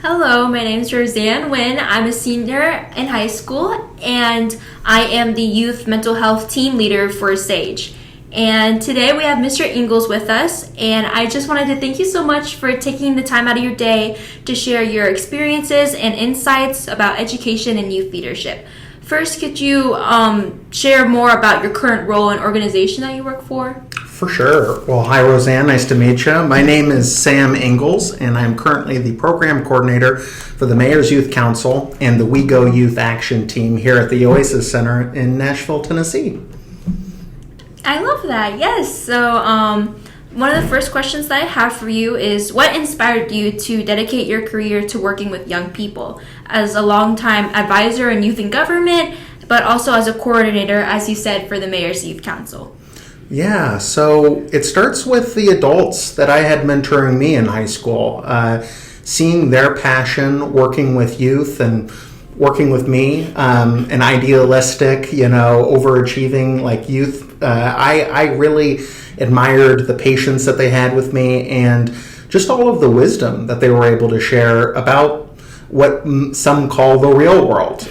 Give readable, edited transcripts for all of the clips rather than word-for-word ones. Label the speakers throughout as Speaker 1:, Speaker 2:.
Speaker 1: Hello, my name is Roseanne Nguyen. I'm a senior in high school and I am the youth mental health team leader for SAGE. And today we have Mr. Ingalls with us, and I just wanted to thank you so much for taking the time out of your day to share your experiences and insights about education and youth leadership. First, could you share more about your current role and organization that you work for?
Speaker 2: For sure. Well, hi, Roseanne. Nice to meet you. My name is Sam Ingalls, and I'm currently the program coordinator for the Mayor's Youth Council and the We Go Youth Action Team here at the Oasis Center in Nashville, Tennessee.
Speaker 1: I love that. Yes. So one of the first questions that I have for you is, what inspired you to dedicate your career to working with young people as a longtime advisor in youth and government, but also as a coordinator, as you said, for the Mayor's Youth Council?
Speaker 2: Yeah, so it starts with the adults that I had mentoring me in high school, seeing their passion working with youth and working with me, an idealistic, overachieving like youth. I really admired the patience that they had with me and just all of the wisdom that they were able to share about what some call the real world,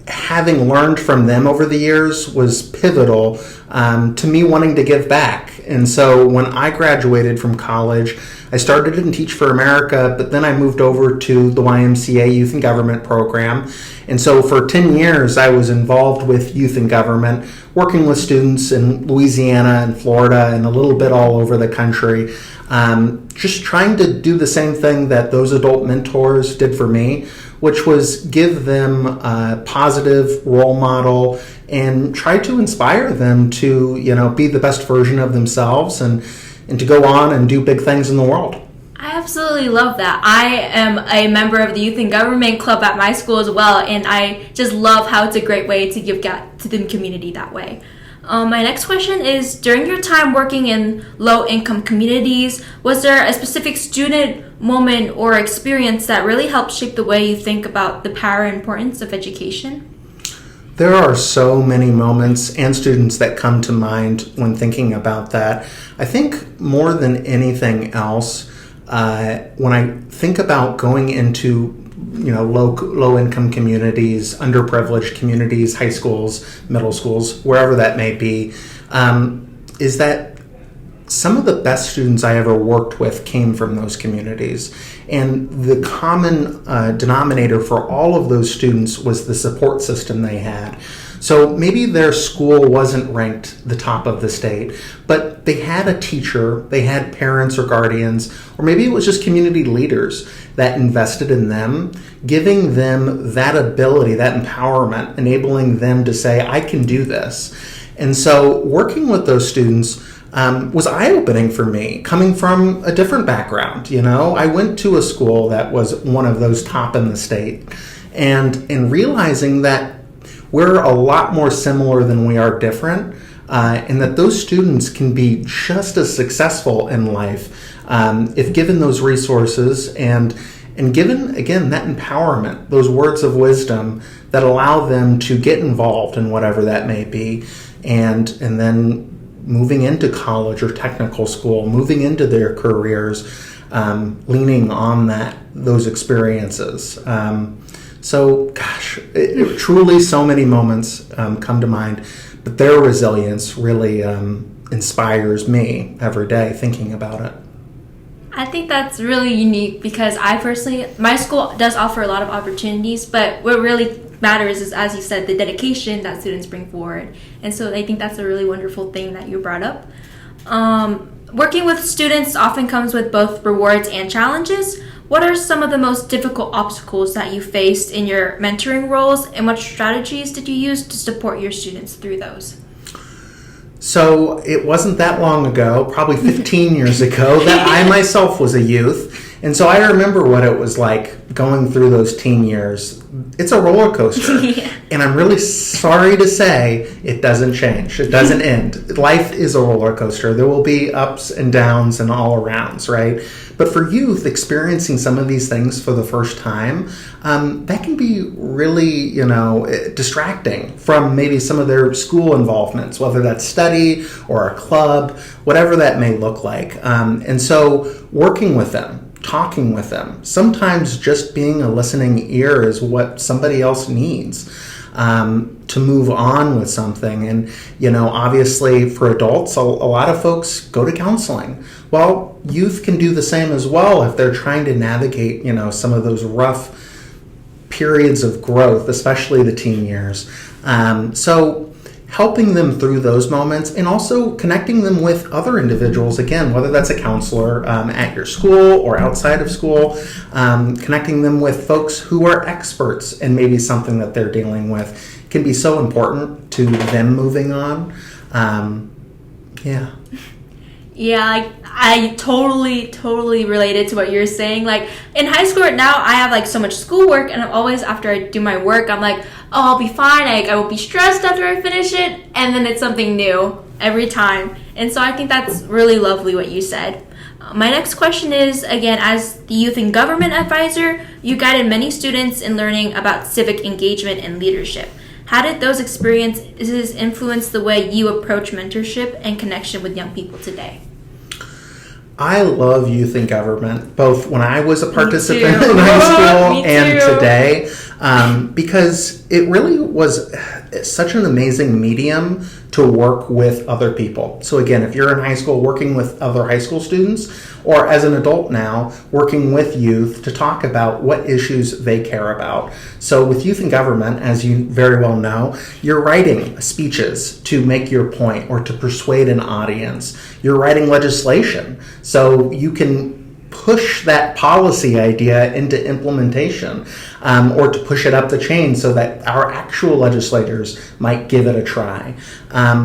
Speaker 2: having learned from them over the years was pivotal to me wanting to give back. And so when I graduated from college, I started in Teach for America, but then I moved over to the YMCA Youth and Government program. And so for 10 years, I was involved with youth and government, working with students in Louisiana and Florida and a little bit all over the country, just trying to do the same thing that those adult mentors did for me, which was give them a positive role model and try to inspire them to, be the best version of themselves and to go on and do big things in the world.
Speaker 1: I absolutely love that. I am a member of the Youth and Government Club at my school as well, and I just love how it's a great way to give back to the community that way. My next question is, during your time working in low-income communities, was there a specific student moment or experience that really helped shape the way you think about the power and importance of education?
Speaker 2: There are so many moments and students that come to mind when thinking about that. I think more than anything else, when I think about going into low income communities, underprivileged communities, high schools, middle schools, wherever that may be, is that some of the best students I ever worked with came from those communities. And the common denominator for all of those students was the support system they had. So maybe their school wasn't ranked the top of the state, but they had a teacher, they had parents or guardians, or maybe it was just community leaders that invested in them, giving them that ability, that empowerment, enabling them to say, I can do this. And so working with those students was eye-opening for me, coming from a different background. I went to a school that was one of those top in the state, and in realizing that we're a lot more similar than we are different, and that those students can be just as successful in life if given those resources and given, again, that empowerment, those words of wisdom that allow them to get involved in whatever that may be, and then moving into college or technical school, moving into their careers, leaning on those experiences. So, truly so many moments come to mind, but their resilience really inspires me every day thinking about it.
Speaker 1: I think that's really unique because my school does offer a lot of opportunities, but what really matters is, as you said, the dedication that students bring forward. And so I think that's a really wonderful thing that you brought up. Working with students often comes with both rewards and challenges. What are some of the most difficult obstacles that you faced in your mentoring roles, and what strategies did you use to support your students through those?
Speaker 2: So it wasn't that long ago, probably 15 years ago, that I myself was a youth. And so I remember what it was like going through those teen years. It's a roller coaster. Yeah. And I'm really sorry to say it doesn't change. It doesn't end. Life is a roller coaster. There will be ups and downs and all arounds, right? But for youth, experiencing some of these things for the first time, that can be really, distracting from maybe some of their school involvements, whether that's study or a club, whatever that may look like. And so working with them, talking with them. Sometimes just being a listening ear is what somebody else needs to move on with something. And, obviously for adults, a lot of folks go to counseling. Well, youth can do the same as well if they're trying to navigate, some of those rough periods of growth, especially the teen years. So helping them through those moments and also connecting them with other individuals, again, whether that's a counselor at your school or outside of school, connecting them with folks who are experts in maybe something that they're dealing with can be so important to them moving on.
Speaker 1: Yeah, I totally related to what you're saying. Like in high school right now, I have like so much schoolwork, and I'm always, after I do my work, I'm like, oh, I'll be fine. I will be stressed after I finish it, and then it's something new every time. And so I think that's really lovely what you said. My next question is, again, as the Youth and Government Advisor, you guided many students in learning about civic engagement and leadership. How did those experiences influence the way you approach mentorship and connection with young people today?
Speaker 2: I love youth and government, both when I was a participant in high school and today, because it really was such an amazing medium to work with other people. So again, if you're in high school working with other high school students, or as an adult now, working with youth to talk about what issues they care about. So with youth and government, as you very well know, you're writing speeches to make your point or to persuade an audience. You're writing legislation so you can push that policy idea into implementation, or to push it up the chain so that our actual legislators might give it a try.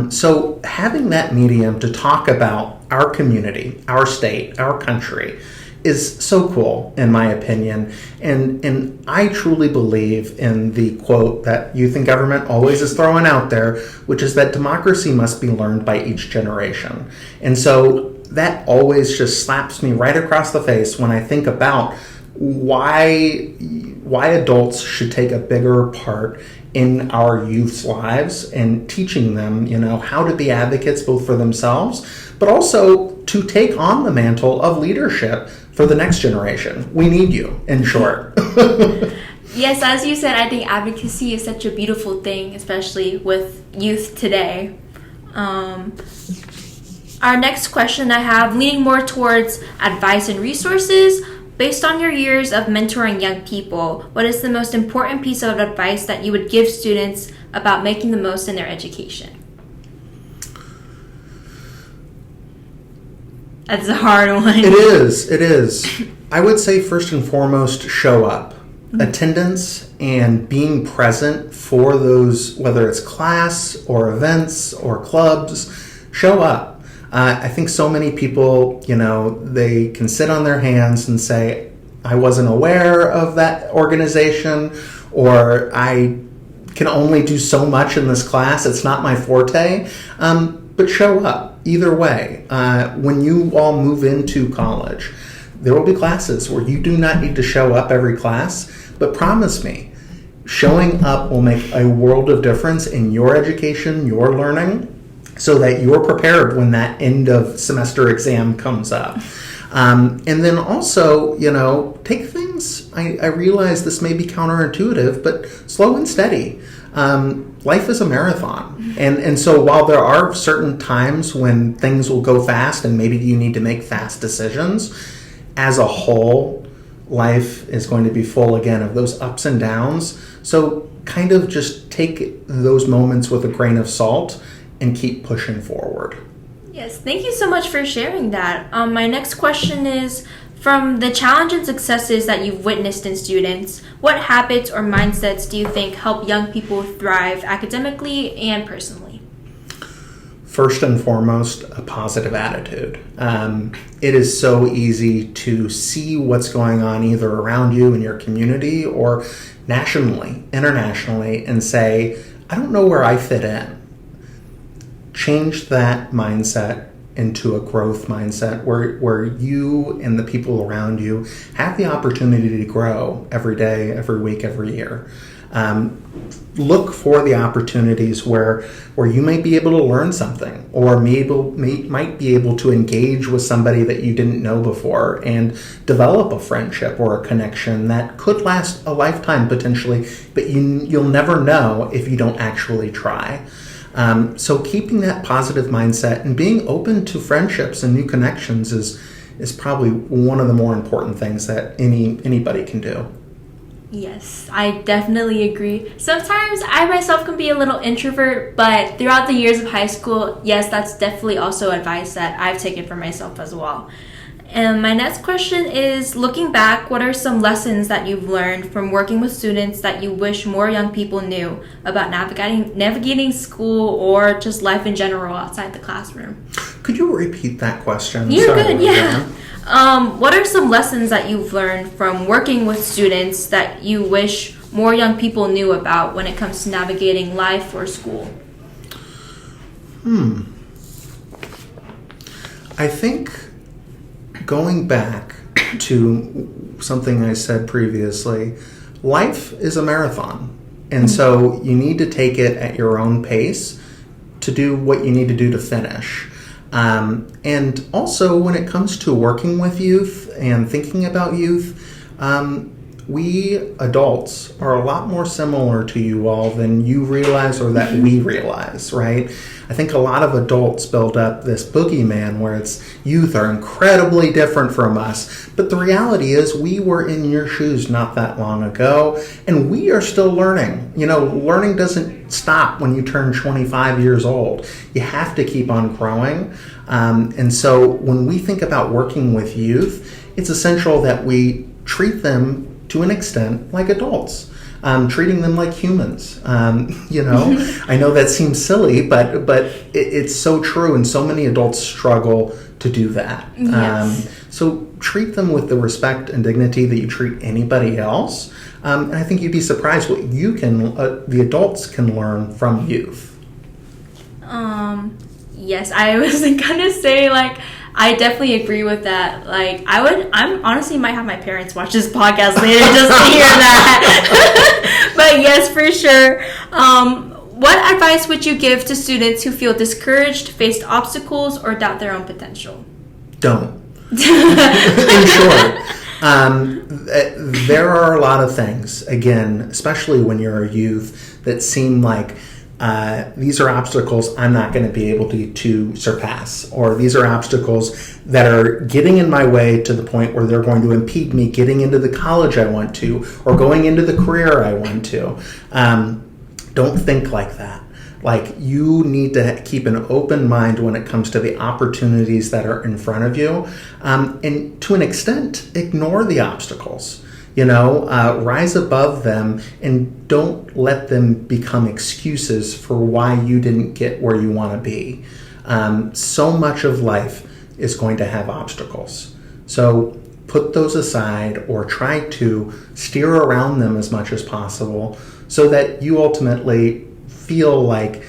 Speaker 2: So having that medium to talk about our community, our state, our country is so cool, in my opinion. And I truly believe in the quote that youth and government always is throwing out there, which is that democracy must be learned by each generation. And so that always just slaps me right across the face when I think about why adults should take a bigger part in our youth's lives and teaching them, how to be advocates both for themselves, but also to take on the mantle of leadership for the next generation. We need you, in short.
Speaker 1: Yes, as you said, I think advocacy is such a beautiful thing, especially with youth today. Our next question I have, leaning more towards advice and resources. Based on your years of mentoring young people, what is the most important piece of advice that you would give students about making the most in their education? That's a hard one.
Speaker 2: It is. I would say first and foremost, show up. Mm-hmm. Attendance and being present for those, whether it's class or events or clubs, show up. I think so many people, they can sit on their hands and say, I wasn't aware of that organization, or I can only do so much in this class. It's not my forte. But show up either way. When you all move into college, there will be classes where you do not need to show up every class, but promise me, showing up will make a world of difference in your education, your learning, so that you're prepared when that end of semester exam comes up. And then also, take things, I realize this may be counterintuitive, but slow and steady. Life is a marathon. And so while there are certain times when things will go fast and maybe you need to make fast decisions, as a whole, life is going to be full again of those ups and downs. So kind of just take those moments with a grain of salt and keep pushing forward.
Speaker 1: Yes, thank you so much for sharing that. My next question is, from the challenge and successes that you've witnessed in students, what habits or mindsets do you think help young people thrive academically and personally?
Speaker 2: First and foremost, a positive attitude. It is so easy to see what's going on either around you in your community or nationally, internationally, and say, I don't know where I fit in. Change that mindset into a growth mindset where you and the people around you have the opportunity to grow every day, every week, every year. Look for the opportunities where you might be able to learn something, or might be able to engage with somebody that you didn't know before and develop a friendship or a connection that could last a lifetime potentially, but you'll never know if you don't actually try. So keeping that positive mindset and being open to friendships and new connections is probably one of the more important things that anybody can do.
Speaker 1: Yes, I definitely agree. Sometimes I myself can be a little introvert, but throughout the years of high school, yes, that's definitely also advice that I've taken for myself as well. And my next question is, looking back, what are some lessons that you've learned from working with students that you wish more young people knew about navigating school or just life in general outside the classroom?
Speaker 2: Could you repeat that question?
Speaker 1: You're good, yeah. What are some lessons that you've learned from working with students that you wish more young people knew about when it comes to navigating life or school?
Speaker 2: I think going back to something I said previously, life is a marathon. And so you need to take it at your own pace to do what you need to do to finish. And also when it comes to working with youth and thinking about youth, we adults are a lot more similar to you all than you realize or that we realize, right? I think a lot of adults build up this boogeyman where it's youth are incredibly different from us. But the reality is we were in your shoes not that long ago, and we are still learning. Learning doesn't stop when you turn 25 years old. You have to keep on growing. And so when we think about working with youth, it's essential that we treat them to an extent like adults. Treating them like humans. I know that seems silly, but it's so true, and so many adults struggle to do that.
Speaker 1: Yes.
Speaker 2: So treat them with the respect and dignity that you treat anybody else. And I think you'd be surprised what the adults can learn from youth.
Speaker 1: Yes, I was gonna say, I definitely agree with that. I'm honestly might have my parents watch this podcast later just to hear that. But yes, for sure. What advice would you give to students who feel discouraged, faced obstacles, or doubt their own potential?
Speaker 2: Don't. In short, there are a lot of things, again, especially when you're a youth, that seem like these are obstacles I'm not going to be able to surpass, or these are obstacles that are getting in my way to the point where they're going to impede me getting into the college I want to, or going into the career I want to. Don't think like that. You need to keep an open mind when it comes to the opportunities that are in front of you, and to an extent, ignore the obstacles. Rise above them and don't let them become excuses for why you didn't get where you want to be. So much of life is going to have obstacles. So put those aside, or try to steer around them as much as possible so that you ultimately feel like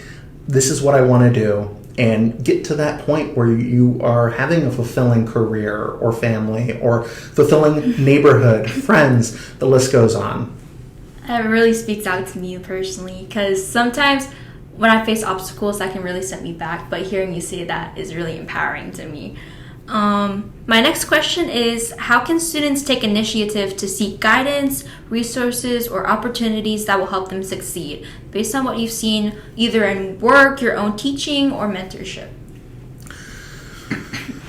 Speaker 2: this is what I want to do, and get to that point where you are having a fulfilling career or family or fulfilling neighborhood, friends, the list goes on.
Speaker 1: It really speaks out to me personally, because sometimes when I face obstacles, that can really set me back, but hearing you say that is really empowering to me. My next question is, how can students take initiative to seek guidance, resources, or opportunities that will help them succeed, based on what you've seen either in work, your own teaching, or mentorship?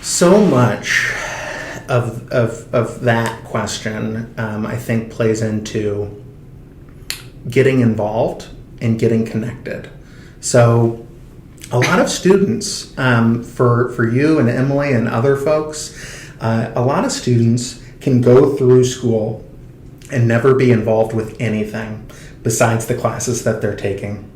Speaker 2: So much of that question, I think, plays into getting involved and getting connected. So a lot of students, for you and Emily and other folks, a lot of students can go through school and never be involved with anything besides the classes that they're taking.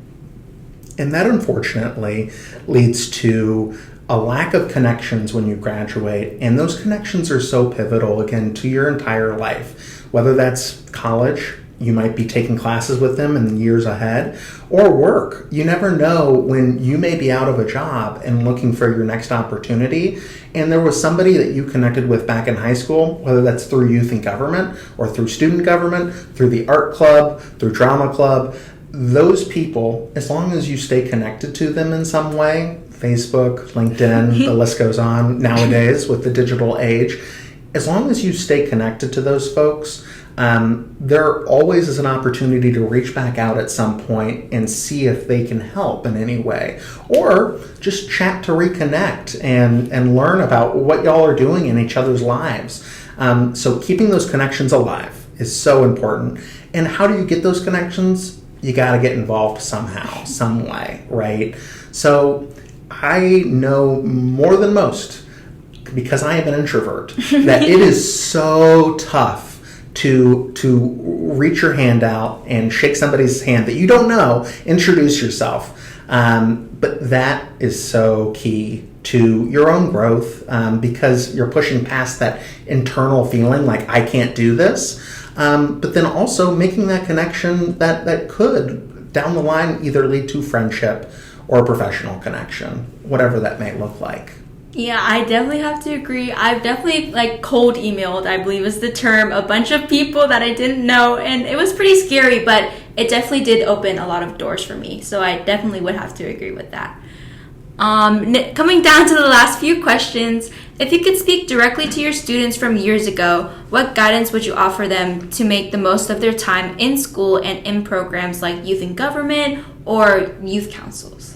Speaker 2: And that, unfortunately, leads to a lack of connections when you graduate. And those connections are so pivotal, again, to your entire life, whether that's college, you might be taking classes with them in the years ahead, or work. You never know when you may be out of a job and looking for your next opportunity, and there was somebody that you connected with back in high school, whether that's through youth and government or through student government, through the art club, through drama club. Those people, as long as you stay connected to them in some way, Facebook, LinkedIn, the list goes on nowadays with the digital age, as long as you stay connected to those folks, there always is an opportunity to reach back out at some point and see if they can help in any way. Or just chat to reconnect and learn about what y'all are doing in each other's lives. So keeping those connections alive is so important. And how do you get those connections? You got to get involved somehow, some way, right? So I know more than most, because I am an introvert, that it is so tough to reach your hand out and shake somebody's hand that you don't know, introduce yourself. But that is so key to your own growth, because you're pushing past that internal feeling like, I can't do this. But then also making that connection that could, down the line, either lead to friendship or a professional connection, whatever that may look like.
Speaker 1: Yeah, I definitely have to agree. I've definitely cold emailed, I believe is the term, a bunch of people that I didn't know, and it was pretty scary, but it definitely did open a lot of doors for me. So I definitely would have to agree with that. Coming down to the last few questions, if you could speak directly to your students from years ago, what guidance would you offer them to make the most of their time in school and in programs like youth and government or youth councils?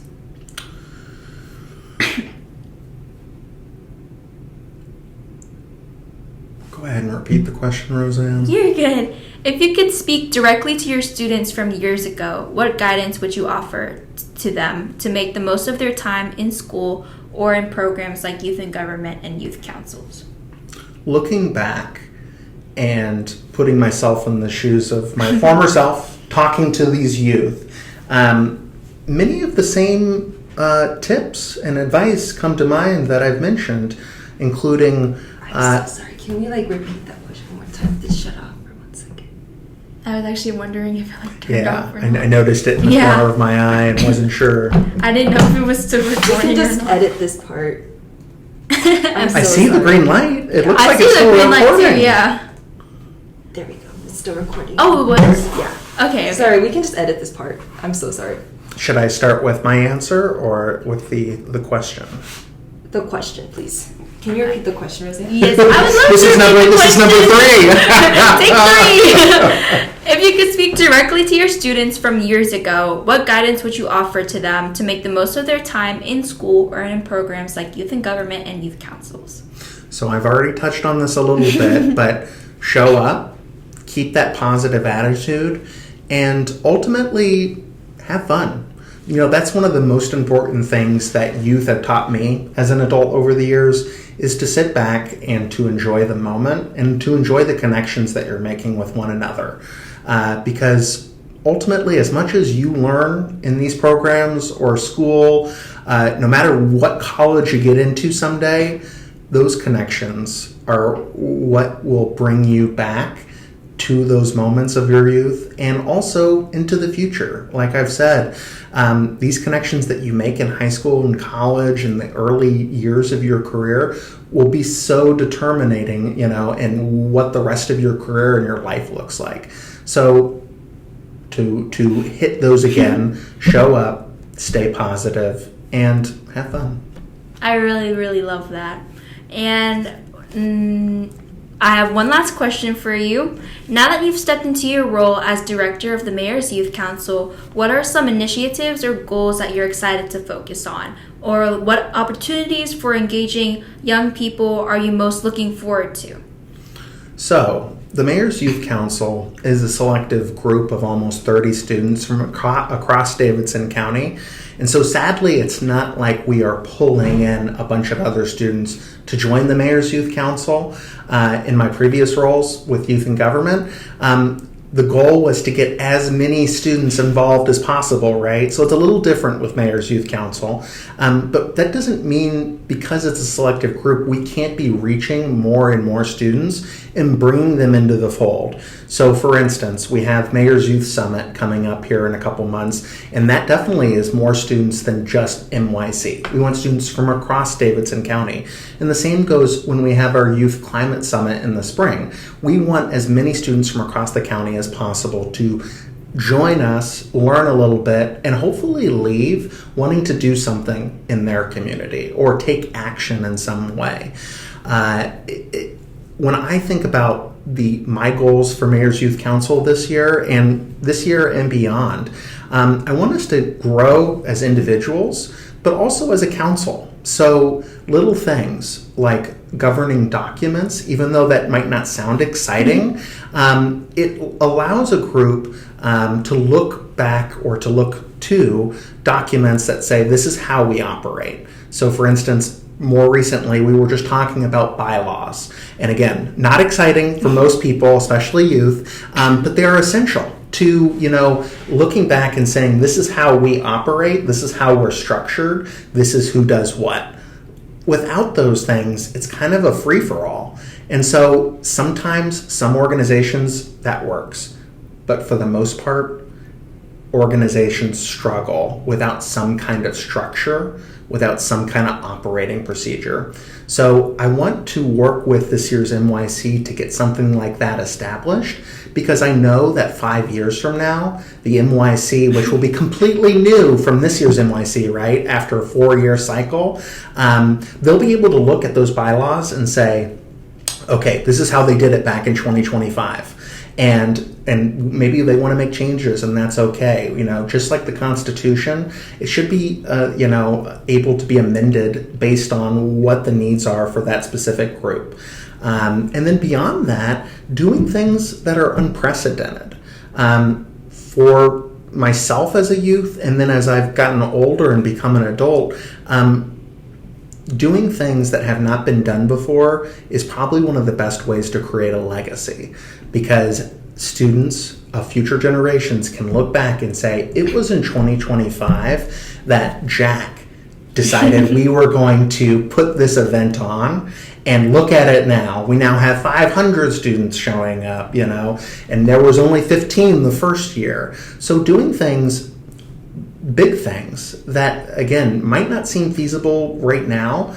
Speaker 2: Go ahead and repeat the question, Roseanne.
Speaker 1: You're good. If you could speak directly to your students from years ago, what guidance would you offer to them to make the most of their time in school or in programs like youth and government and youth councils?
Speaker 2: Looking back and putting myself in the shoes of my former self, talking to these youth, many of the same tips and advice come to mind that I've mentioned, including...
Speaker 3: I'm so sorry. Can we repeat that question one more time? Just shut off for 1 second.
Speaker 1: I was actually wondering if it turned off.
Speaker 2: I noticed it in the corner of my eye and wasn't sure.
Speaker 1: I didn't know if it was still recording.
Speaker 3: You can just edit this part.
Speaker 2: I see the green light. It looks like it's still recording.
Speaker 1: I see the green light too, yeah.
Speaker 3: There we go. It's still recording.
Speaker 1: Oh, it was?
Speaker 3: Yeah.
Speaker 1: Okay.
Speaker 3: Sorry, we can just edit this part. I'm so sorry.
Speaker 2: Should I start with my answer or with the question?
Speaker 3: The question, please. Can you repeat the question, Roseanne?
Speaker 1: Yes, I would love
Speaker 2: this
Speaker 1: to
Speaker 2: is number 3.
Speaker 1: Take 3. If you could speak directly to your students from years ago, what guidance would you offer to them to make the most of their time in school or in programs like youth and government and youth councils?
Speaker 2: So I've already touched on this a little bit, but show up, keep that positive attitude, and ultimately have fun. That's one of the most important things that youth have taught me as an adult over the years, is to sit back and to enjoy the moment and to enjoy the connections that you're making with one another. Because ultimately, as much as you learn in these programs or school, no matter what college you get into someday, those connections are what will bring you back to those moments of your youth and also into the future. Like I've said, these connections that you make in high school and college and the early years of your career will be so determinating, in what the rest of your career and your life looks like. So to hit those again, show up, stay positive, and have fun.
Speaker 1: I really, really love that. And I have one last question for you. Now that you've stepped into your role as director of the Mayor's Youth Council, what are some initiatives or goals that you're excited to focus on? Or what opportunities for engaging young people are you most looking forward to?
Speaker 2: So, the Mayor's Youth Council is a selective group of almost 30 students from across Davidson County. And so sadly, it's not like we are pulling in a bunch of other students to join the Mayor's Youth Council. In my previous roles with youth and government, the goal was to get as many students involved as possible, right? So it's a little different with Mayor's Youth Council. But that doesn't mean because it's a selective group, we can't be reaching more and more students and bringing them into the fold. So for instance, we have Mayor's Youth Summit coming up here in a couple months, and that definitely is more students than just MYC. We want students from across Davidson County. And the same goes when we have our Youth Climate Summit in the spring. We want as many students from across the county as possible to join us, learn a little bit, and hopefully leave wanting to do something in their community or take action in some way. When I think about my goals for Mayor's Youth Council this year and beyond, I want us to grow as individuals, but also as a council. So little things like governing documents, even though that might not sound exciting, it allows a group to look back or to look to documents that say this is how we operate. So for instance, more recently, we were just talking about bylaws. And again, not exciting for most people, especially youth, but they're essential to, looking back and saying, this is how we operate, this is how we're structured, this is who does what. Without those things, it's kind of a free-for-all. And so sometimes some organizations, that works. But for the most part, organizations struggle without some kind of structure, without some kind of operating procedure. So I want to work with this year's MYC to get something like that established, because I know that 5 years from now, the MYC, which will be completely new from this year's MYC, right, after a 4-year cycle, they'll be able to look at those bylaws and say, okay, this is how they did it back in 2025. And maybe they want to make changes, and that's okay. Just like the Constitution, it should be, able to be amended based on what the needs are for that specific group. And then beyond that, doing things that are unprecedented. For myself as a youth, and then as I've gotten older and become an adult, doing things that have not been done before is probably one of the best ways to create a legacy, because students of future generations can look back and say, it was in 2025 that Jack decided we were going to put this event on, and look at it now. We now have 500 students showing up, and there was only 15 the first year. So doing things, big things that, again, might not seem feasible right now,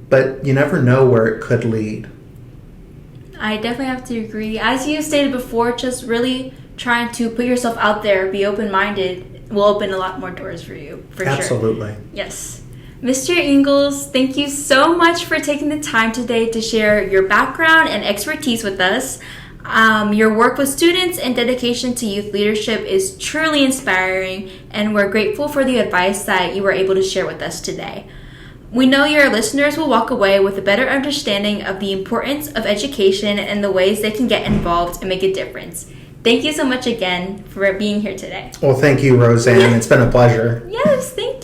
Speaker 2: but you never know where it could lead.
Speaker 1: I definitely have to agree. As you stated before, just really trying to put yourself out there, be open-minded, will open a lot more doors for you, for sure.
Speaker 2: Absolutely.
Speaker 1: Yes. Mr. Ingalls, thank you so much for taking the time today to share your background and expertise with us. Your work with students and dedication to youth leadership is truly inspiring, and we're grateful for the advice that you were able to share with us today. We know your listeners will walk away with a better understanding of the importance of education and the ways they can get involved and make a difference. Thank you so much again for being here today.
Speaker 2: Well, thank you, Roseanne. It's been a pleasure.
Speaker 1: Yes, thank you.